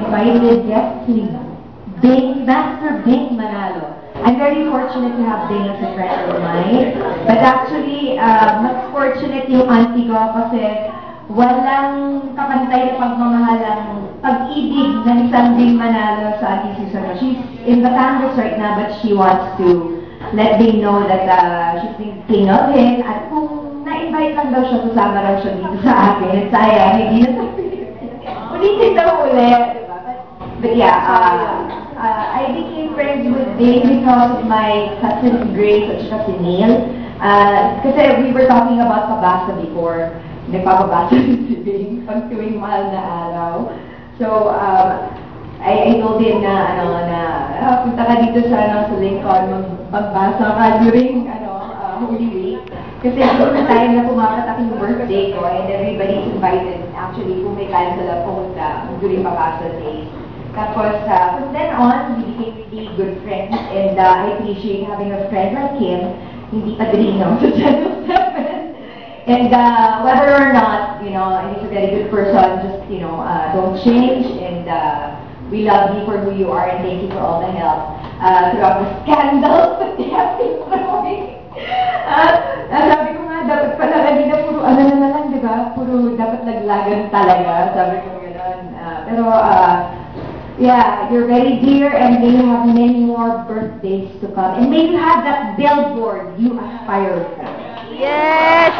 Invited guest Bing, Master Bing Manalo. I'm very fortunate to have Bing as a friend of mine. But actually, mas fortunate yung auntie ko kasi walang kapantay na pagmamahalang pag-ibig ng isang Bing Manalo sa auntie Susan. She's in Batangas right now, but she wants to let Bing know that she's thinking of him. At kung na-invite lang daw siya, sasama raw siya dito sa akin. At sayang, hindi na ulitin daw ulit. But yeah, I became friends with Bing because of my cousin Grace at saka si Neil. Kasi we were talking about pabasa before. Nagpapabasa si Bing pag tuwing mahal na araw. So, I told him na, punta ka dito sa Lincoln, magbasa ka during, Holy Week. Kasi doon na time na pumapatak yung birthday ko and everybody's invited. Actually, kung may time sila pumunta during pabasa days. Tapos, from then on, we became really good friends, and I appreciate having a friend like him, hindi padrino sa Channel 7. And whether or not, he's a very good person, just, don't change, and we love you for who you are, and thank you for all the help throughout the scandals that you have been throwing. Sabi ko nga, dapat pala kanina, puro na lang, di ba? Puro dapat laglagan talaga, sabi ko gano'n. Yeah, you're very dear, and may you have many more birthdays to come. And may you have that billboard you aspire for. Yes!